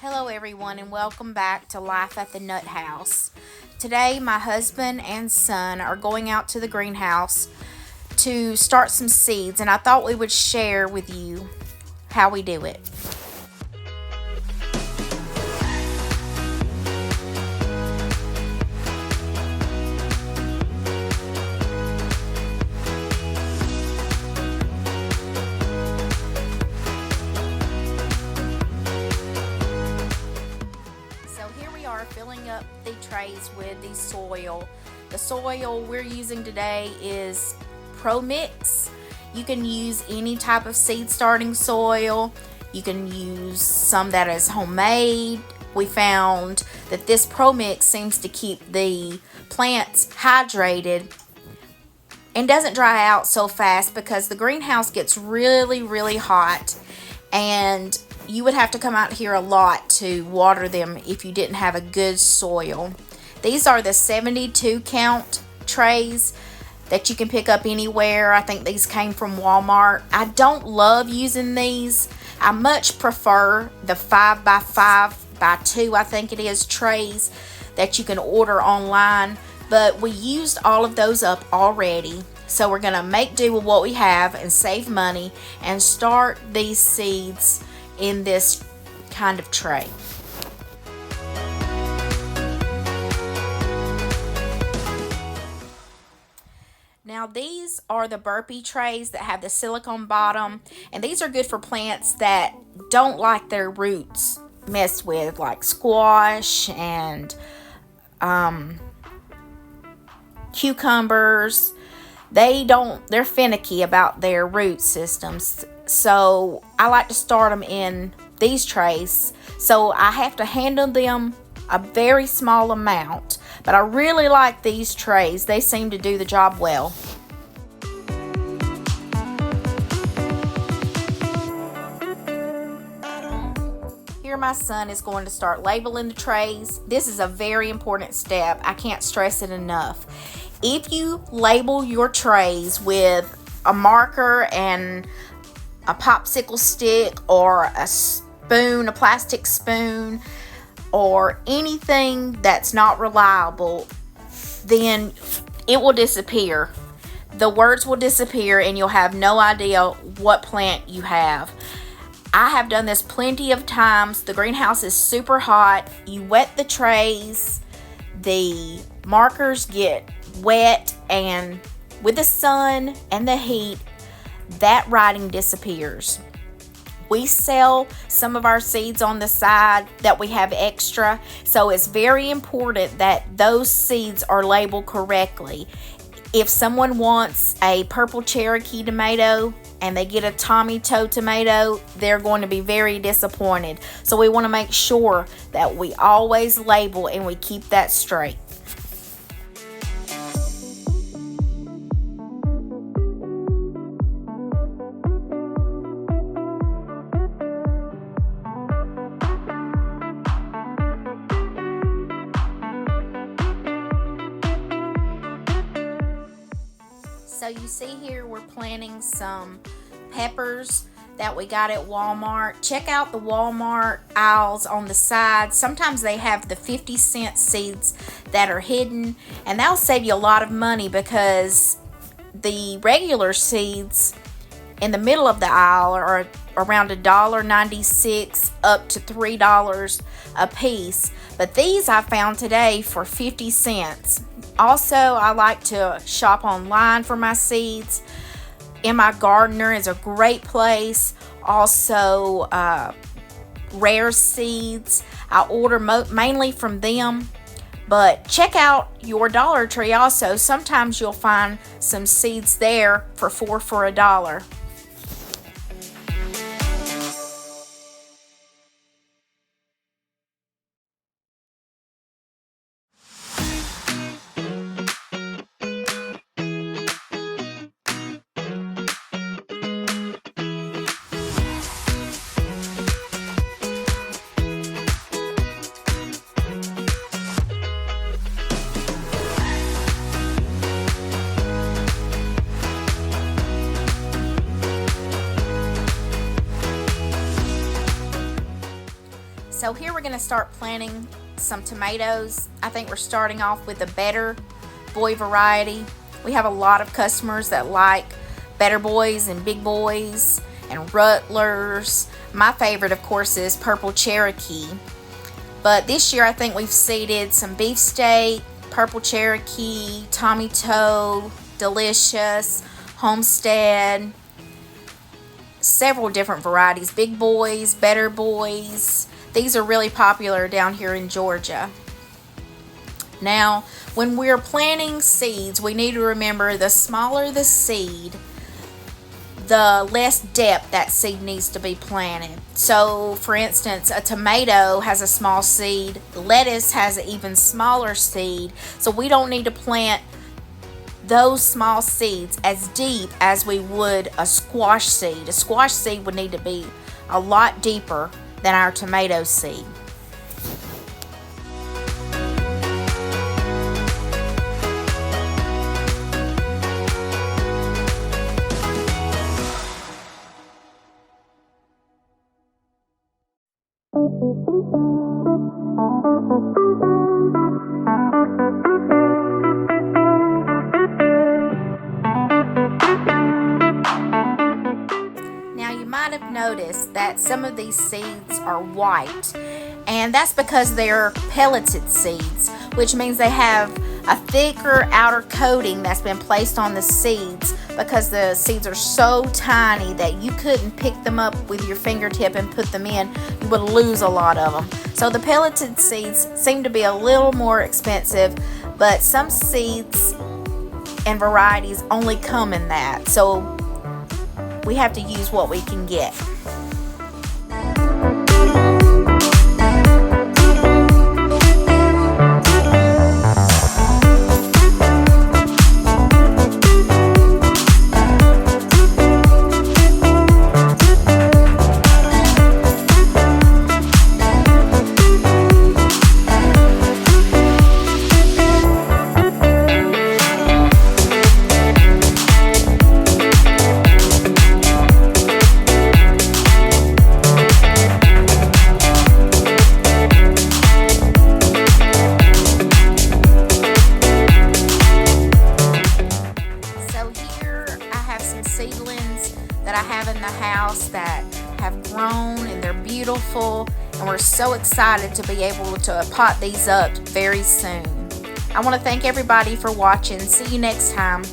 Hello, everyone, and welcome back to Life at the Nut House. Today, my husband and son are going out to the greenhouse to start some seeds, and I thought we would share with you how we do it. So here we are filling up the trays with the soil. The soil we're using today is Pro Mix. You can use any type of seed starting soil. You can use some that is homemade. We found that this Pro Mix seems to keep the plants hydrated and doesn't dry out so fast because the greenhouse gets really hot, and you would have to come out here a lot to water them if you didn't have a good soil. These are the 72 count trays that you can pick up anywhere. I think these came from Walmart. I don't love using these. I much prefer the 5x5x2, I think it is, trays that you can order online. But we used all of those up already. So we're going to make do with what we have and save money and start these seeds in this kind of tray. Now these are the burpee trays that have the silicone bottom, and these are good for plants that don't like their roots messed with, like squash and cucumbers. They're finicky about their root systems. So I like to start them in these trays. So I have to handle them a very small amount, but I really like these trays. They seem to do the job well. Here my son is going to start labeling the trays. This is a very important step. I can't stress it enough. If you label your trays with a marker and a popsicle stick or a spoon, a plastic spoon, or anything that's not reliable, then it will disappear. The words will disappear and you'll have no idea what plant you have. I have done this plenty of times. The greenhouse is super hot. You wet the trays, the markers get wet, and with the sun and the heat, that writing disappears. We sell some of our seeds on the side that we have extra, so it's very important that those seeds are labeled correctly. If someone wants a purple Cherokee tomato and they get a Tommy Toe tomato, they're going to be very disappointed. So we want to make sure that we always label and we keep that straight. So you see here we're planting some peppers that we got at Walmart. Check out the Walmart aisles on the side. Sometimes they have the 50-cent seeds that are hidden, and that'll save you a lot of money because the regular seeds in the middle of the aisle are around $1.96 up to $3 a piece. But these I found today for 50 cents. Also, I like to shop online for my seeds. In My Gardener is a great place. Also, Rare Seeds. I order mainly from them. But check out your Dollar Tree also. Sometimes you'll find some seeds there for $4 for $1. So here we're going to start planting some tomatoes. I think we're starting off with the Better Boy variety. We have a lot of customers that like Better Boys and Big Boys and Rutlers. My favorite, of course, is Purple Cherokee. But this year I think we've seeded some Beefsteak, Purple Cherokee, Tommy Toe, Delicious, Homestead, several different varieties, Big Boys, Better Boys. These are really popular down here in Georgia. Now, when we're planting seeds, we need to remember the smaller the seed, the less depth that seed needs to be planted. So, for instance, a tomato has a small seed, lettuce has an even smaller seed, so we don't need to plant those small seeds as deep as we would a squash seed. A squash seed would need to be a lot deeper than our tomato seed. Now you might have noticed that some of these seeds are white, and that's because they're pelleted seeds, which means they have a thicker outer coating that's been placed on the seeds because the seeds are so tiny that you couldn't pick them up with your fingertip and put them in. You would lose a lot of them. So the pelleted seeds seem to be a little more expensive, but some seeds and varieties only come in that. So we have to use what we can get. Seedlings that I have in the house that have grown and they're beautiful, and we're so excited to be able to pot these up very soon. I want to thank everybody for watching. See you next time.